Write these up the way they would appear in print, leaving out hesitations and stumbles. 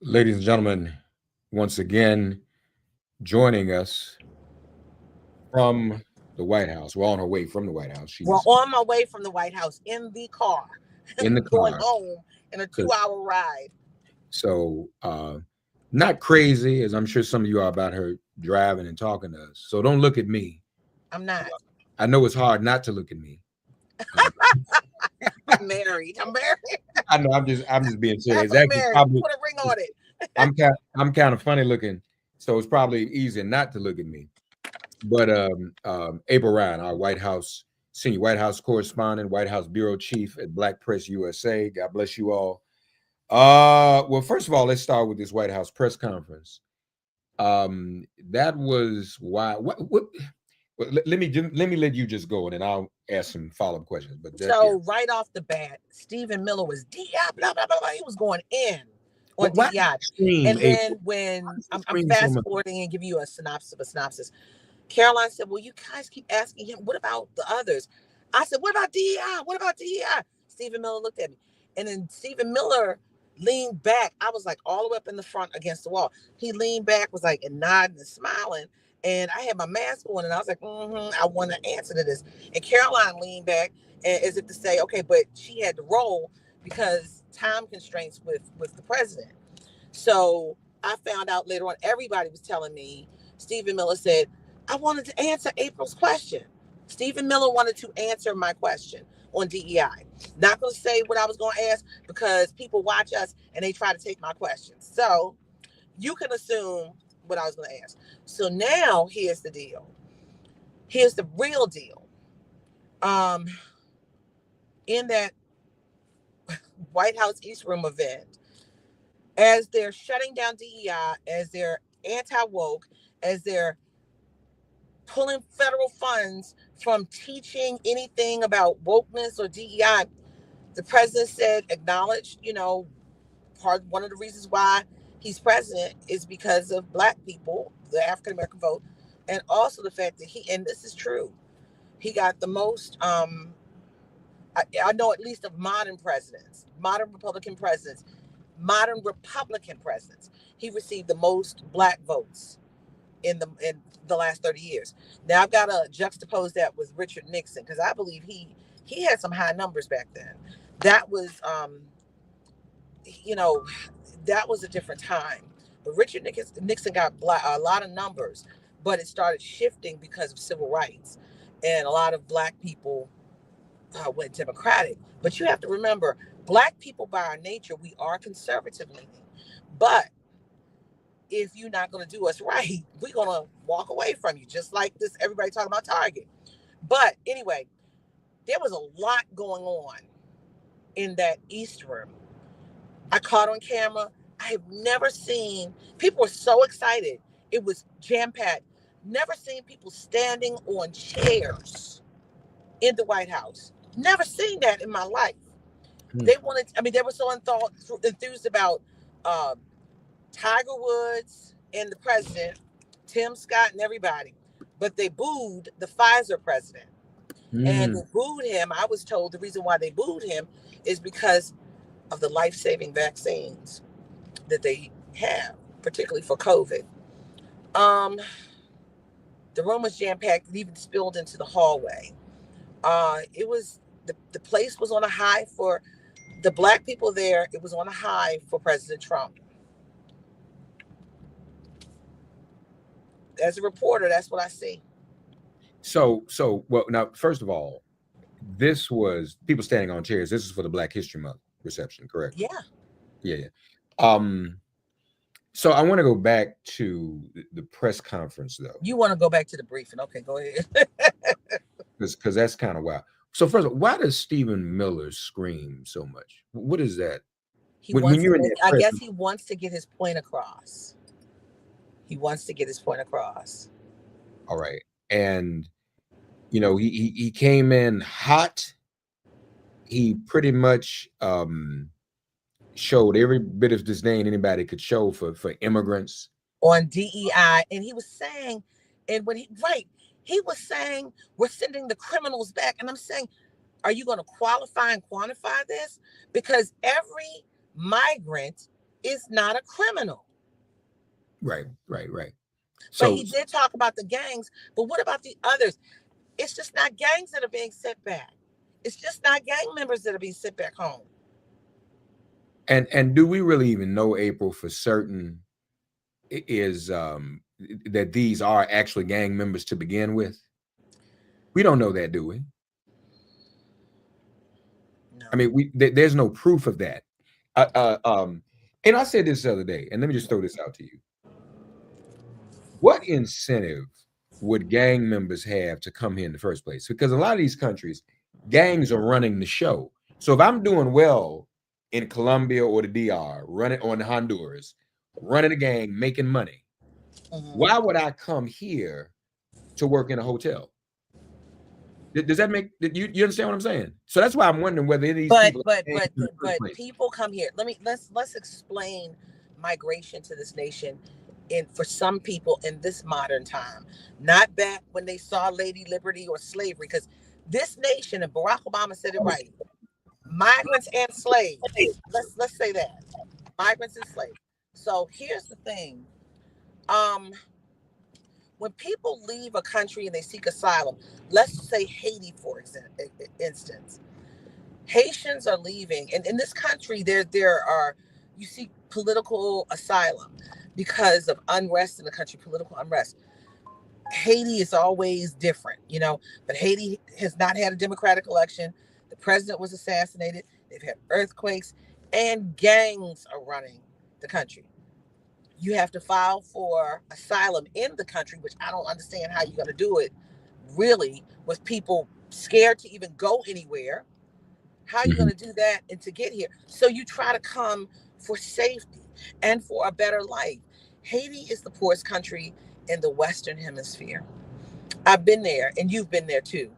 Ladies and gentlemen, once again joining us from the White House. We're on her way from the White House. Well, She's on my way from the White House in the car, in the going car. home in a 2 hour ride. So, not crazy, as I'm sure some of you are about her driving and talking to us. So don't look at me. I'm not. I know it's hard not to look at me. Uh, I'm married. I'm married. I know I'm just being silly. It's Happily actually married. probably Put a ring on it. I'm kind of funny looking, so it's probably easier not to look at me. But April Ryan, our White House senior White House correspondent, White House bureau chief at Black Press USA. God bless you all. Well, first of all, let's start with this White House press conference. That was why. Let me let you just go, and then I'll ask some follow up questions. But yeah, So right off the bat, Stephen Miller was DEI, blah, blah, blah, blah. He was going in on why did DEI. you scream, And April? then Why when did you I'm scream so fast much? forwarding and give you a synopsis of a synopsis, Caroline said, well, you guys keep asking him, what about the others? I said, what about DEI? What about DEI? Stephen Miller looked at me. And then Stephen Miller leaned back. I was like all the way up in the front against the wall. He leaned back, was like, and nodding and smiling. And I had my mask on, and I was like, I want to answer to this. And Caroline leaned back as if to say, okay, but she had to roll because time constraints with the president. So I found out later on, everybody was telling me, Stephen Miller said, I wanted to answer April's question. Stephen Miller wanted to answer my question on DEI. Not going to say what I was going to ask because people watch us and they try to take my questions. So you can assume what I was going to ask. So now here's the deal. Here's the real deal. Um, in that White House East Room event, as they're shutting down DEI, as they're anti-woke, as they're pulling federal funds from teaching anything about wokeness or DEI, the president said, acknowledge, one of the reasons why he's president is because of Black people, the African American vote, and also the fact that and this is true, he got the most, I know at least of modern Republican presidents, he received the most Black votes in the last 30 years. Now I've got to juxtapose that with Richard Nixon because I believe he had some high numbers back then. That was you know that was a different time. But Nixon got a lot of numbers, but it started shifting because of civil rights, and a lot of Black people went Democratic. But you have to remember, Black people by our nature, we are conservative leaning, but if you're not going to do us right, we're going to walk away from you, just like this. Everybody talking about Target. But anyway, there was a lot going on in that East Room. I caught on camera. I have never seen, people were so excited. It was jam-packed. Never seen people standing on chairs in the White House. Never seen that in my life. They were so enthused about uh, Tiger Woods and the president, Tim Scott and everybody, but they booed the Pfizer president. And they Mm. booed him. I was told the reason why they booed him is because of the life-saving vaccines that they have, particularly for COVID. Um, the room was jam-packed. It even spilled into the hallway. It was the place was on a high for the Black people there. It was on a high for President Trump. As a reporter, that's what I see. Well, now, first of all, this was people standing on chairs. This is for the Black History Month reception, correct? Yeah. Yeah, yeah. Um, so I want to go back to the press conference though, You want to go back to the briefing? Okay, go ahead. because that's kind of wild. So first of all, why does Stephen Miller scream so much? What is that? He When wants to you're in make. that I press, guess he wants to get his point across. He wants to get his point across. all right, and he came in hot. He pretty much showed every bit of disdain anybody could show for immigrants. On DEI, and he was saying, and when he was saying we're sending the criminals back, and I'm saying, are you going to qualify and quantify this? Because every migrant is not a criminal. Right. But So he did talk about the gangs. But what about the others? It's just not gangs that are being sent back. It's just not gang members that are being sent back home. and do we really even know, April, for certain is that these are actually gang members to begin with? We don't know that, do we? No. I mean, there's no proof of that. Uh, uh, um, and I said this the other day, and let me just throw this out to you. What incentive would gang members have to come here in the first place? Because a lot of these countries, gangs are running the show. So if I'm doing well in Colombia or the DR, running on Honduras, running a gang, making money, why would I come here to work in a hotel? Does that make you understand what I'm saying? So that's why I'm wondering whether these people but people come here. Let's explain migration to this nation in for some people in this modern time, not back when they saw Lady Liberty or slavery, because this nation, and Barack Obama said it right, migrants and slaves. Let's say that. Migrants and slaves. So here's the thing. When people leave a country and they seek asylum, let's say Haiti, for instance, Haitians are leaving, and in this country, there are you seek political asylum because of unrest in the country, political unrest. Haiti is always different, but Haiti has not had a democratic election. The president was assassinated. They've had earthquakes, and gangs are running the country. You have to file for asylum in the country, which I don't understand how you're going to do it, really, with people scared to even go anywhere. How are you going to do that and to get here? So you try to come for safety and for a better life. Haiti is the poorest country in the Western Hemisphere. I've been there, and you've been there too.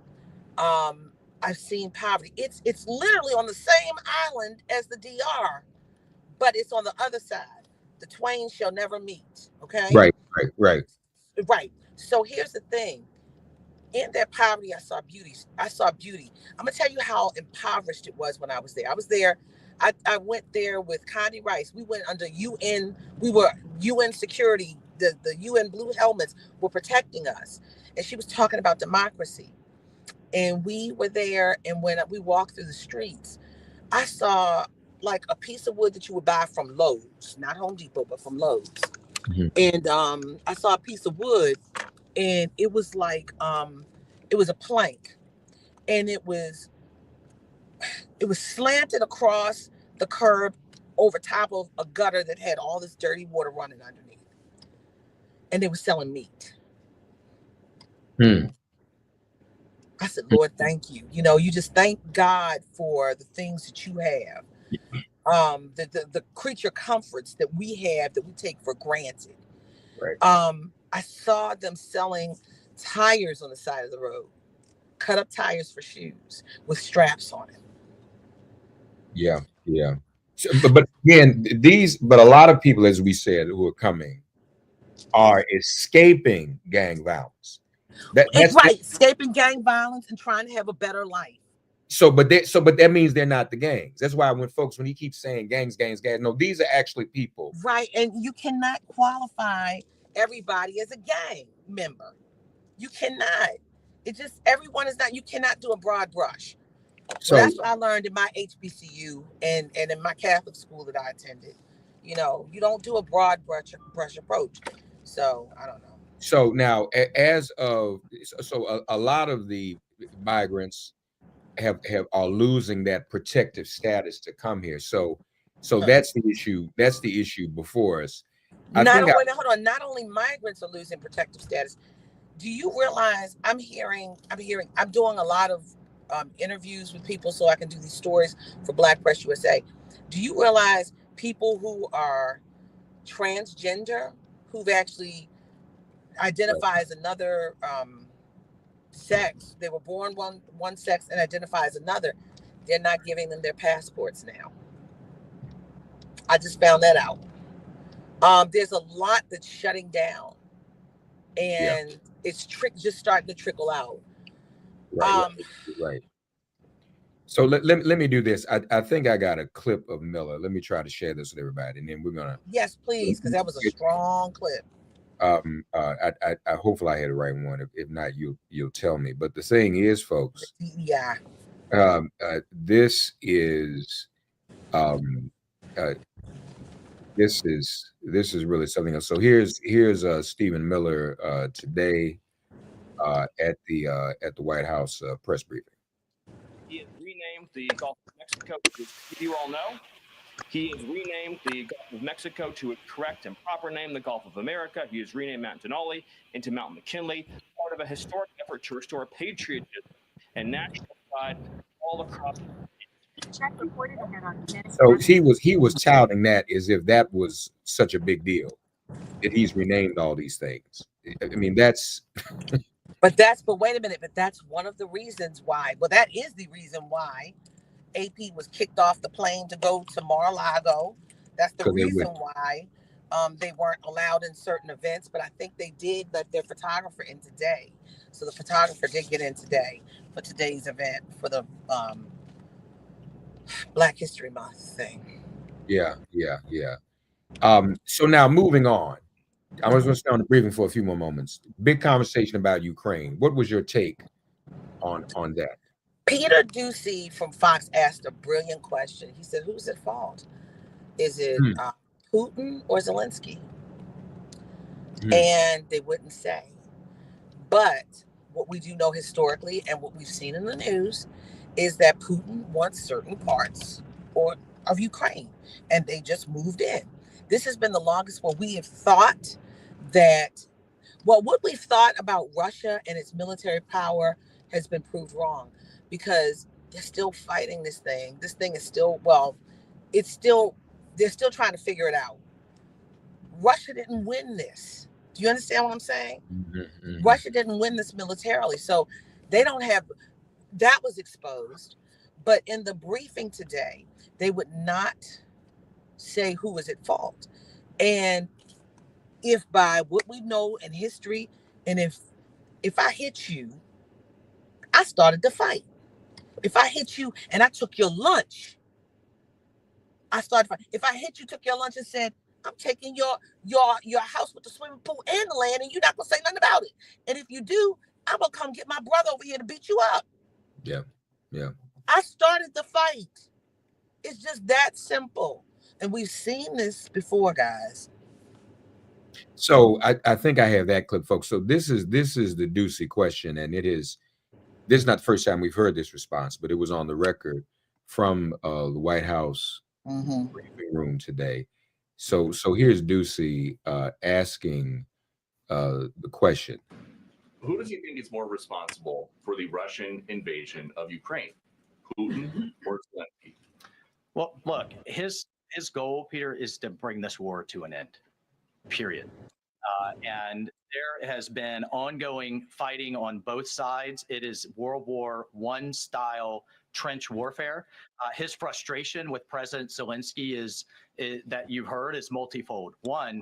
I've seen poverty. It's literally on the same island as the DR, but it's on the other side. The twain shall never meet. Okay. Right. So here's the thing. In that poverty, I saw beauty. I'm gonna tell you how impoverished it was when I was there. I went there with Condi Rice. We went under UN. We were UN security. The UN blue helmets were protecting us, and she was talking about democracy. And we were there, and when we walked through the streets, I saw like a piece of wood that you would buy from Lowe's, not Home Depot, but from Lowe's. And I saw a piece of wood, and it was like it was a plank, and it was slanted across the curb over top of a gutter that had all this dirty water running underneath, and they were selling meat. I said, Lord, thank you. You just thank God for the things that you have. The creature comforts that we have that we take for granted. Right. I saw them selling tires on the side of the road, cut up tires for shoes with straps on it. Yeah. So, but again, but a lot of people, as we said, who are coming are escaping gang violence. That's right, escaping gang violence and trying to have a better life. But that means they're not the gangs. That's why when he keeps saying gangs, no, these are actually people. Right, and you cannot qualify everybody as a gang member. You cannot. It just everyone is not. You cannot do a broad brush. So that's what I learned in my HBCU and in my Catholic school that I attended. You don't do a broad brush approach. So I don't know. So now, a lot of the migrants are losing that protective status to come here. So that's the issue. That's the issue before us. Hold on. Not only migrants are losing protective status. Do you realize I'm doing a lot of interviews with people so I can do these stories for Black Press USA. Do you realize people who are transgender, who've actually identified as another sex, they were born one sex and identify as another, they're not giving them their passports now. I just found that out. There's a lot that's shutting down, and it's just starting to trickle out. Right. So let me do this. I think I got a clip of Miller. Let me try to share this with everybody, and then we're gonna. Yes, please, because that was a strong clip. I hopefully I had the right one. If not, you'll tell me. But the thing is, folks, Yeah. This is um, uh, this is really something else. So here's Stephen Miller today at the White House press briefing. He has renamed the Gulf of Mexico, as you all know. He has renamed the Gulf of Mexico to its correct and proper name, the Gulf of America. He has renamed Mount Denali into Mount McKinley, part of a historic effort to restore patriotism and national pride all across. So he was touting that as if that was such a big deal that he's renamed all these things. I mean, that's. But wait a minute. But that's one of the reasons why. Well, that is the reason why AP was kicked off the plane to go to Mar-a-Lago. That's the reason why they weren't allowed in certain events. But I think they did let their photographer in today. So the photographer did get in today for today's event for the Black History Month thing. Yeah. So now moving on. I was going to stay on the briefing for a few more moments. Big conversation about Ukraine. What was your take on that? Peter Ducey from Fox asked a brilliant question. He said, who's at fault? Is it Putin or Zelensky? And they wouldn't say. But what we do know historically and what we've seen in the news is that Putin wants certain parts of Ukraine, and they just moved in. This has been the longest where we have thought that, well, what we've thought about Russia and its military power has been proved wrong, because they're still fighting this thing. This thing is still, they're still trying to figure it out. Russia didn't win this. Do you understand what I'm saying? Russia didn't win this militarily. So they don't have, that was exposed. But in the briefing today, they would not say who was at fault. And if by what we know in history, and if I hit you, I started the fight. If I hit you and I took your lunch, I started fight. If I hit you, took your lunch and said, I'm taking your house with the swimming pool and the land, and you're not gonna say nothing about it. And if you do, I'm gonna come get my brother over here to beat you up. Yeah. I started the fight. It's just that simple. And we've seen this before, guys. So I think I have that clip, folks. So this is the Ducey question, and this is not the first time we've heard this response, but it was on the record from the White House briefing room today. So here's Ducey asking the question. Who does he think is more responsible for the Russian invasion of Ukraine, Putin or Zelensky? Well, look, his goal, Peter, is to bring this war to an end, period. And there has been ongoing fighting on both sides. It is World War I style trench warfare. His frustration with President Zelensky is that you've heard is multifold. One,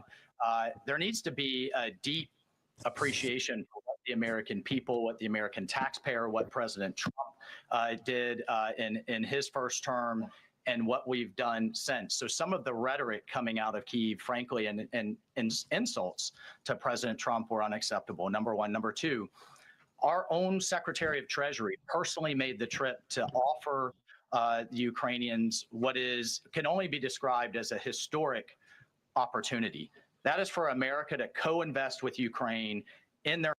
there needs to be a deep appreciation for what the American people, what the American taxpayer, what President Trump did in his first term, and what we've done since. So some of the rhetoric coming out of Kyiv, frankly, and insults to President Trump were unacceptable, number one. Number two, our own Secretary of Treasury personally made the trip to offer the Ukrainians what can only be described as a historic opportunity. That is for America to co-invest with Ukraine in their.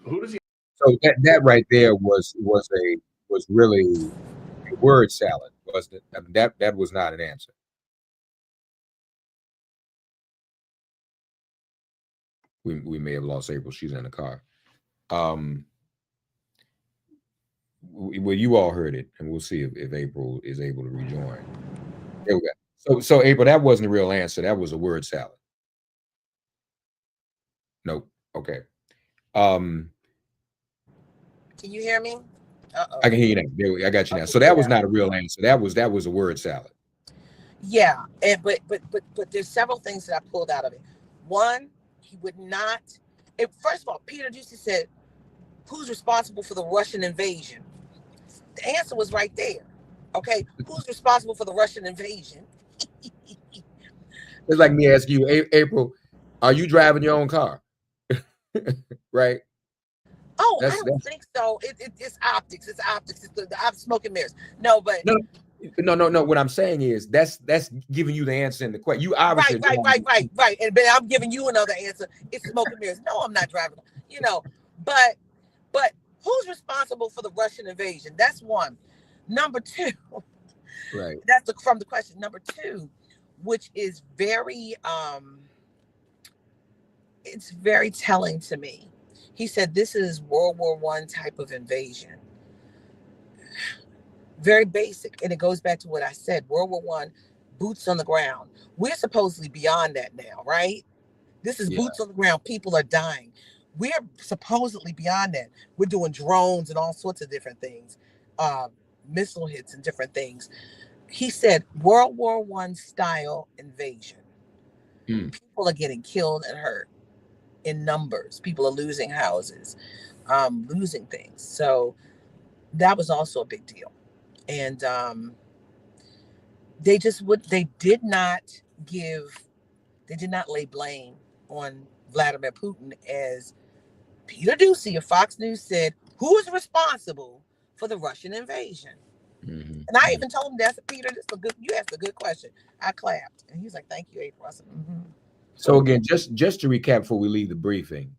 Who does he? So that right there was really a word salad, wasn't it? I mean, that was not an answer. We may have lost April. She's in the car. Well, you all heard it, and we'll see if April is able to rejoin. There we go. So April, that wasn't a real answer. That was a word salad. Nope. Okay. Can you hear me? I can hear you now. There I got you now. So that was not a real answer. That was a word salad. Yeah, and but there's several things that I pulled out of it. One, he would not. First of all, Peter Ducey said, "Who's responsible for the Russian invasion?" The answer was right there. Okay, who's responsible for the Russian invasion? It's like me asking you, April, are you driving your own car? Right? Oh, I That's don't think so. It's optics. It's optics. It's the smoke and mirrors. No, but no. What I'm saying is that's giving you the answer in the question. You obviously right. And but I'm giving you another answer. It's smoke and mirrors. No, I'm not driving. You know, but who's responsible for the Russian invasion? That's one. Number two, right. That's from the question. Number two, which is very it's very telling to me. He said this is World War I type of invasion. Very basic, and it goes back to what I said. World War I, boots on the ground. We're supposedly beyond that now, right? This is boots on the ground. People are dying. We're supposedly beyond that. We're doing drones and all sorts of different things, missile hits and different things. He said World War I style invasion. People are getting killed and hurt in numbers. People are losing houses, losing things. So that was also a big deal. And they did not lay blame on Vladimir Putin, as Peter Ducey of Fox News said, who is responsible for the Russian invasion? Mm-hmm. And I even told him, that's Peter, you asked a good question. I clapped. And he's like, thank you, April. I said, So again, just to recap before we leave the briefing,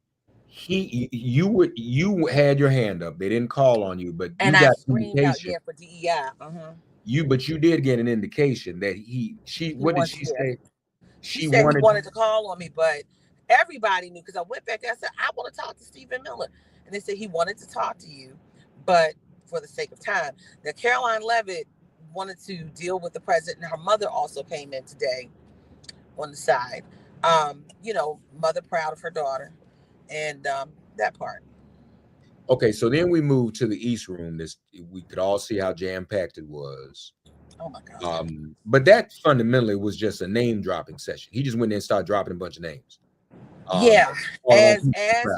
you had your hand up. They didn't call on you, but and you I got screamed out, indication. for DEI. But you did get an indication that what did she say? She said he wanted to call on me, but everybody knew, because I went back there. I said, I want to talk to Stephen Miller. And they said he wanted to talk to you, but for the sake of time. Now, Caroline Leavitt wanted to deal with the president. Her mother also came in today on the side. Mother proud of her daughter, and that part. Okay, so then we moved to the East Room. We could all see how jam-packed it was. Oh my God. But that fundamentally was just a name dropping session. He just went in and started dropping a bunch of names. As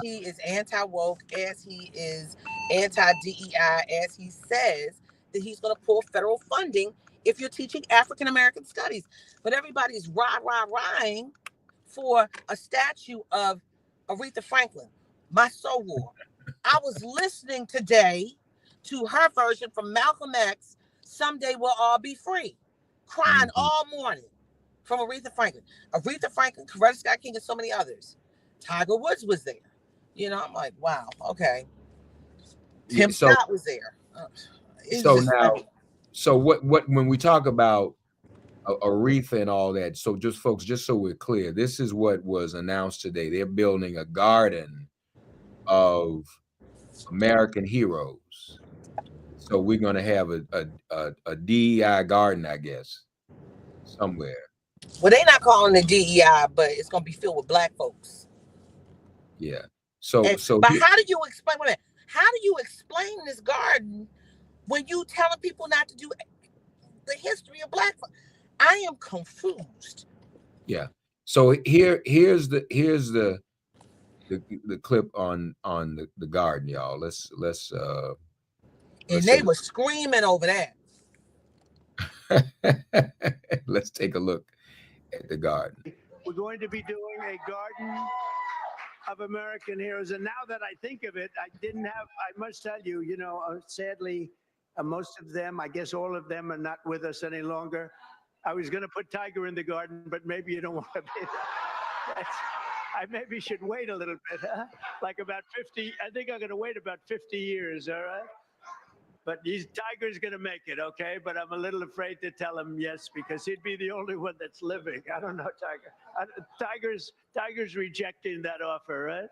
he is anti-woke, as he is anti-DEI, as he says that he's going to pull federal funding if you're teaching African American studies. But everybody's rah-rah-rahing for a statue of Aretha Franklin, my soror. I was listening today to her version from Malcolm X, Someday We'll All Be Free, crying all morning from Aretha Franklin. Aretha Franklin, Coretta Scott King, and so many others. Tiger Woods was there. I'm like, wow, okay. Tim Scott was there. So what when we talk about Aretha and all that, so just so we're clear, this is what was announced today. They're building a garden of American heroes. So we're going to have a DEI garden, I guess, somewhere. Well, they're not calling it DEI, but it's going to be filled with Black folks. Yeah. But how do you explain? Wait a minute, how do you explain this garden when you telling people not to do the history of Black folks? I am confused. Yeah. So here's the clip on the garden, y'all. Let's and they were screaming over that. Let's take a look at the garden. We're going to be doing a garden of American heroes. And now that I think of it, I must tell you, sadly, most of them, I guess all of them, are not with us any longer. I was going to put Tiger in the garden, but maybe you don't want to be there. I maybe should wait a little bit, huh? Like about 50. I think I'm going to wait about 50 years, all right? But Tiger's going to make it, okay? But I'm a little afraid to tell him yes, because he'd be the only one that's living. I don't know, Tiger. Tiger's rejecting that offer, right?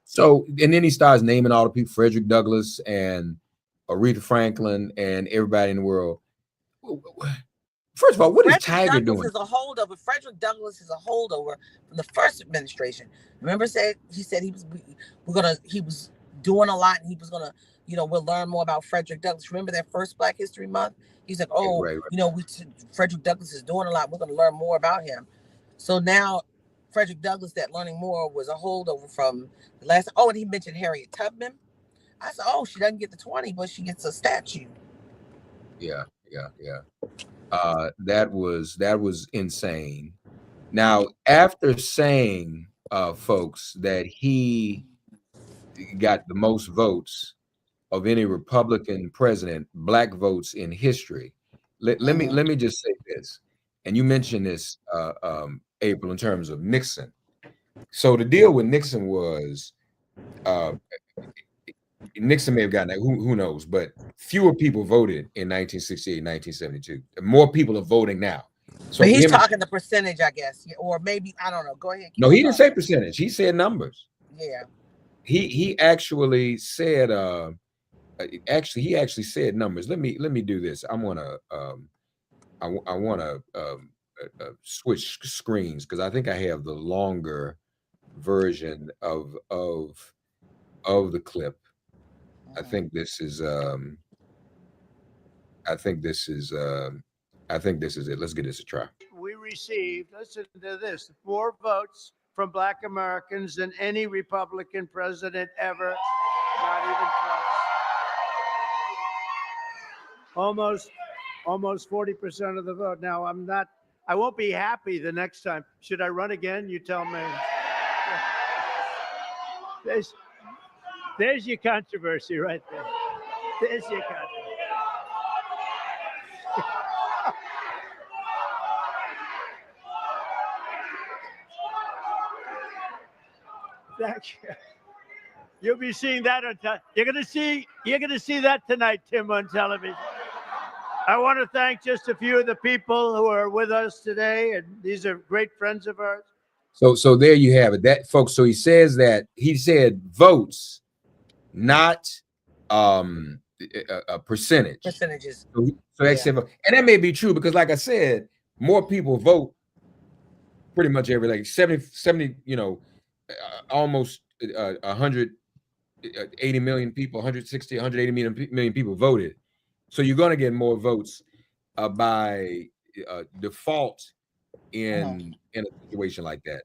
So, and then he starts naming all the people, Frederick Douglass and Aretha Franklin and everybody in the world. First of all, what is Tiger doing? Frederick Douglass is a holdover from the first administration. Remember, he said he was doing a lot, and he was gonna, we'll learn more about Frederick Douglass. Remember that first Black History Month? He's like, Frederick Douglass is doing a lot. We're gonna learn more about him. So now, Frederick Douglass, that learning more was a holdover from the last. Oh, and he mentioned Harriet Tubman. I said, oh, she doesn't get the 20, but she gets a statue. Yeah. That was insane. Now, after saying, folks, that he got the most votes of any Republican president, black votes in history. Let me just say this, and you mentioned this, April, in terms of Nixon. So the deal with Nixon was, Nixon may have gotten that, who knows, but fewer people voted in 1968, 1972. More people are voting now. So but he's talking the percentage, I guess, or maybe, I don't know. Go ahead. No, he didn't say percentage. He said numbers. Yeah. He actually said he actually said numbers. Let me do this. I want to switch screens because I think I have the longer version of the clip. I think this is I think this is it. Let's give this a try. We received, listen to this, more votes from Black Americans than any Republican president ever. Not even close. Almost 40% of the vote. Now, I won't be happy the next time. Should I run again? You tell me. There's your controversy right there. There's your controversy. You'll be seeing that on you're gonna see that tonight, Tim, on television. I want to thank just a few of the people who are with us today, and these are great friends of ours. So there you have it, that folks. So he said votes, not a percentage. Percentages. So actually, and that may be true because, like I said, more people vote pretty much every, like 70, almost 180 million people, 160, 180 million people voted. So you're going to get more votes by default in a situation like that.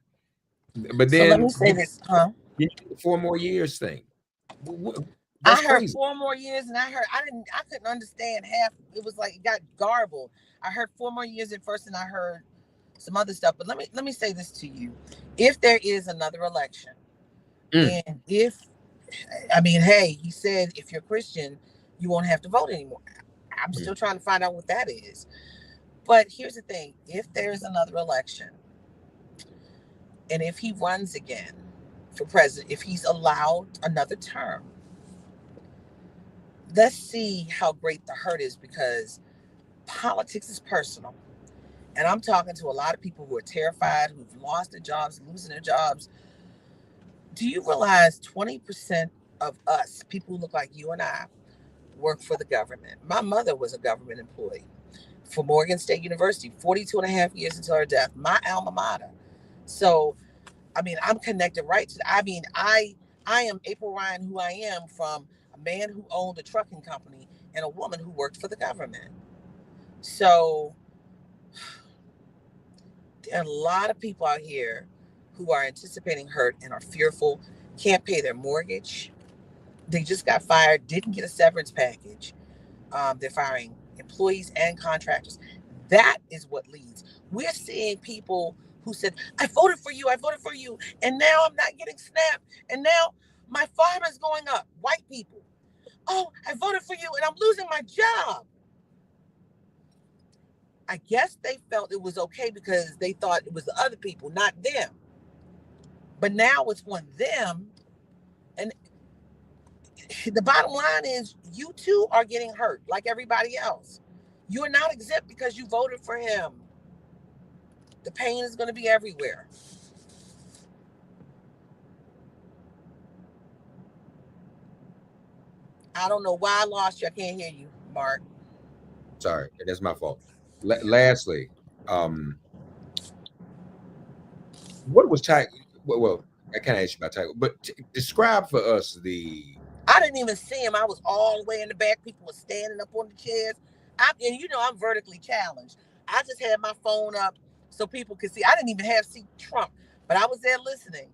But then, so let me say this, 4 more years thing. I heard crazy. 4 more years, and I couldn't understand half. It was like it got garbled. I heard 4 more years at first, and I heard some other stuff. But let me say this to you: if there is another election, and hey, he said if you're Christian, you won't have to vote anymore. I'm still trying to find out what that is. But here's the thing: if there's another election, and if he runs again for president, if he's allowed another term, let's see how great the hurt is, because politics is personal. And I'm talking to a lot of people who are terrified, who've lost their jobs, losing their jobs. Do you realize 20% of us, people who look like you and I, work for the government? My mother was a government employee for Morgan State University, 42 and a half years until her death, my alma mater. So, I'm connected right to, I am April Ryan, who I am, from a man who owned a trucking company and a woman who worked for the government. So there are a lot of people out here who are anticipating hurt and are fearful, can't pay their mortgage. They just got fired, didn't get a severance package. They're firing employees and contractors. That is what leads. We're seeing people who said, I voted for you, and now I'm not getting SNAP, and now my farm is going up. White people. Oh, I voted for you, and I'm losing my job. I guess they felt it was okay because they thought it was the other people, not them. But now it's on them. And the bottom line is you too are getting hurt like everybody else. You are not exempt because you voted for him. The pain is going to be everywhere. I don't know why I lost you. I can't hear you, Mark. Sorry, that's my fault. Lastly, what was Tiger? Well, I can't ask you about Tiger, but describe for us the. I didn't even see him. I was all the way in the back. People were standing up on the chairs. I'm vertically challenged. I just had my phone up so people could see. I didn't even see Trump, but I was there listening.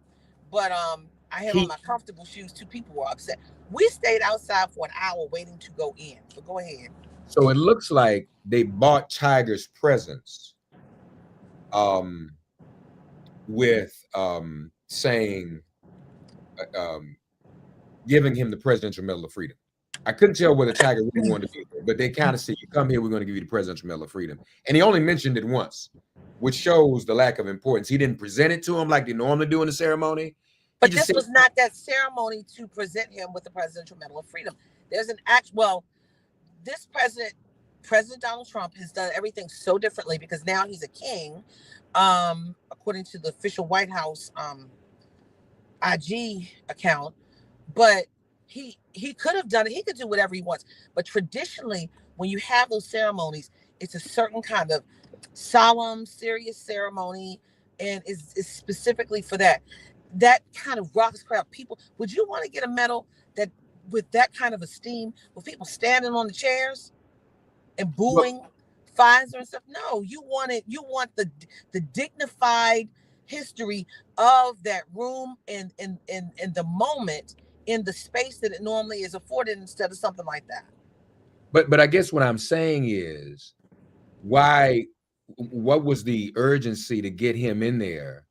But I had on my comfortable shoes. 2 people were upset. We stayed outside for an hour waiting to go in. But go ahead. So it looks like they bought Tiger's presence with saying, giving him the Presidential Medal of Freedom. I couldn't tell whether Tiger really wanted to be there, but they kind of said, you come here, we're going to give you the Presidential Medal of Freedom. And he only mentioned it once, which shows the lack of importance. He didn't present it to him like they normally do in the ceremony. But this was not that ceremony to present him with the Presidential Medal of Freedom. There's an this President Donald Trump has done everything so differently because now he's a king, according to the official White House IG account. But he could have done it. He could do whatever he wants. But traditionally, when you have those ceremonies, it's a certain kind of solemn, serious ceremony, and is specifically for that. That kind of rocks crowd. People, would you want to get a medal that with that kind of esteem, with people standing on the chairs and booing Pfizer and stuff? No, you want the dignified history of that room and the moment in the space that it normally is afforded instead of something like that. But I guess what I'm saying is, what was the urgency to get him in there?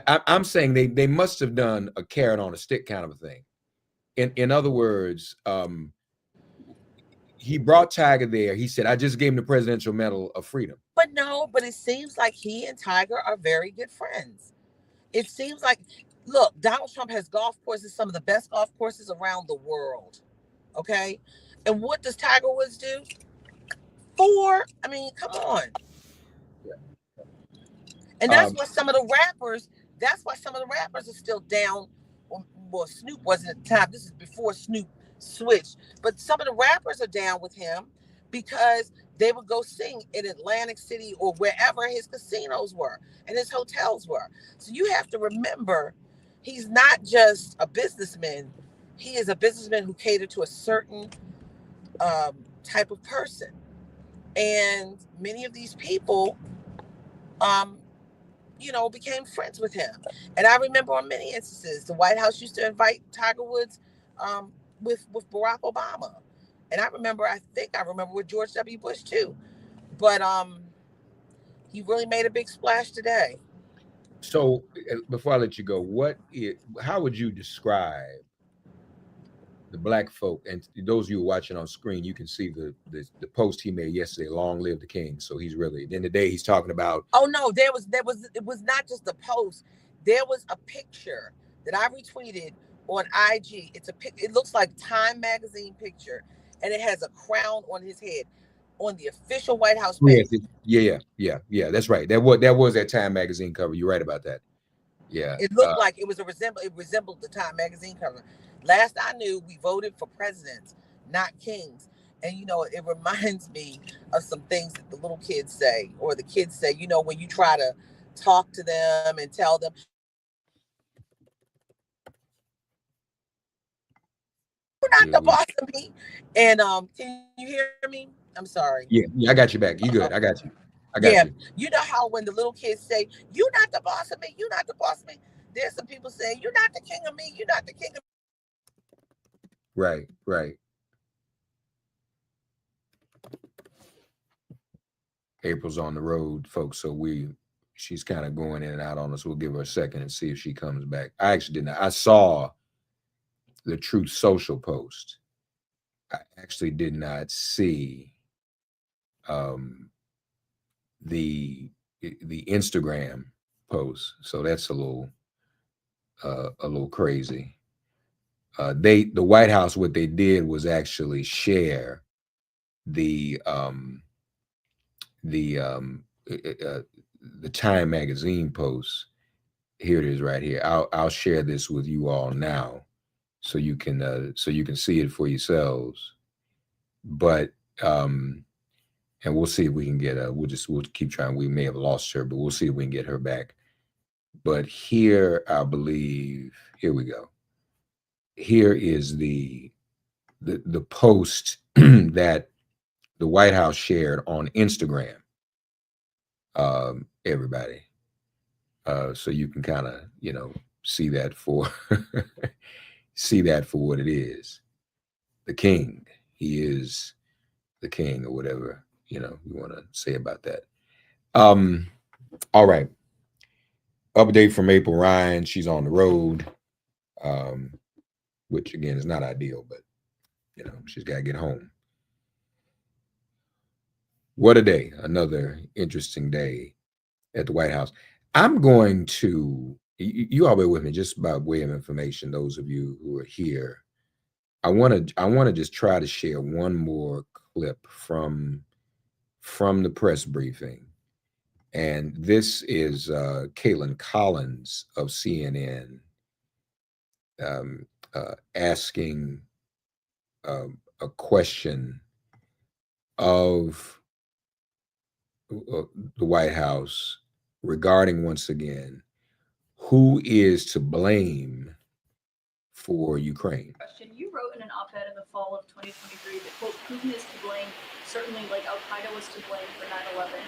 I'm saying they must have done a carrot on a stick kind of a thing. In other words, he brought Tiger there. He said, I just gave him the Presidential Medal of Freedom. But it seems like he and Tiger are very good friends. It seems like, look, Donald Trump has golf courses, some of the best golf courses around the world. Okay. And what does Tiger Woods do? Come on. And that's why some of the rappers are still down. Well, Snoop wasn't at the time. This is before Snoop switched. But some of the rappers are down with him because they would go sing in Atlantic City or wherever his casinos were and his hotels were. So you have to remember, he's not just a businessman. He is a businessman who catered to a certain type of person. And many of these people, became friends with him. And I remember on many instances, the White House used to invite Tiger Woods with Barack Obama. And I remember with George W. Bush too. But he really made a big splash today. So before I let you go, how would you describe the black folk? And those of you watching on screen, you can see the post he made yesterday, long live the king. So he's really, at the end of the day, he's talking about, oh no, it was not just a post. There was a picture that I retweeted on IG. It looks like Time magazine picture, and it has a crown on his head on the official White House page. Yeah, that's right. That was that Time magazine cover. You're right about that. Yeah. It looked like it resembled the Time magazine cover. Last I knew, we voted for presidents, not kings. And, it reminds me of some things that the little kids say, or the kids say, when you try to talk to them and tell them, you're not the boss of me. And can you hear me? I'm sorry. Yeah, I got you back. You good. I got you. You. You know how when the little kids say, you're not the boss of me, you're not the boss of me. There's some people saying, you're not the king of me, you're not the king of me. Right. April's on the road, folks, so she's kind of going in and out on us. We'll give her a second and see if she comes back. I actually didn't. I saw the Truth Social post. I actually did not see the Instagram post, so that's a little crazy. The White House, what they did was actually share the Time magazine post. Here it is right here. I'll share this with you all now, so you can see it for yourselves. But and we'll see if we can get we'll keep trying. We may have lost her, but we'll see if we can get her back. But here, I believe, here we go. Here is the post that the White House shared on Instagram. Everybody. So you can kind of, see that for see that for what it is. The king. He is the king, or whatever, you want to say about that. All right. Update from April Ryan. She's on the road, which again is not ideal, but she's got to get home. What a day. Another interesting day at the White House. I'm going to, you all bear with me, just by way of information, those of you who are here. I want to just try to share one more clip from the press briefing. And this is Caitlin Collins of CNN asking a question of the White House regarding, once again, who is to blame for Ukraine. You wrote in an op-ed in the fall of 2023 that, quote, Putin is to blame, certainly like Al-Qaeda was to blame for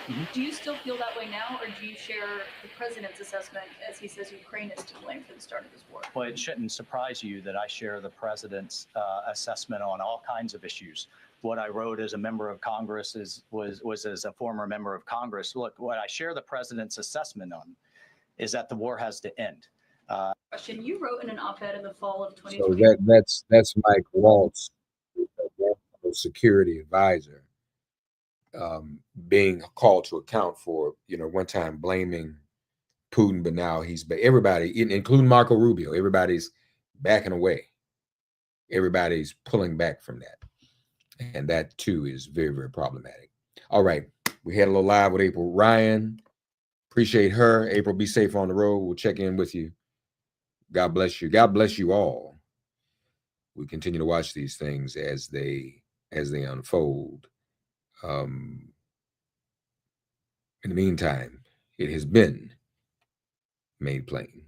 9/11. Do you still feel that way now, or do you share the president's assessment as he says Ukraine is to blame for the start of this war? Well, it shouldn't surprise you that I share the president's assessment on all kinds of issues. What I wrote as a member of Congress was as a former member of Congress. Look, what I share the president's assessment on is that the war has to end. You wrote in an op-ed in the fall of 2020. So that's Mike Waltz, security advisor, being called to account for, one time blaming Putin, but now everybody, including Marco Rubio, everybody's backing away. Everybody's pulling back from that. And that too is very, very problematic. All right. We had a little live with April Ryan. Appreciate her. April, be safe on the road. We'll check in with you. God bless you. God bless you all. We continue to watch these things as they unfold. In the meantime, it has been made plain.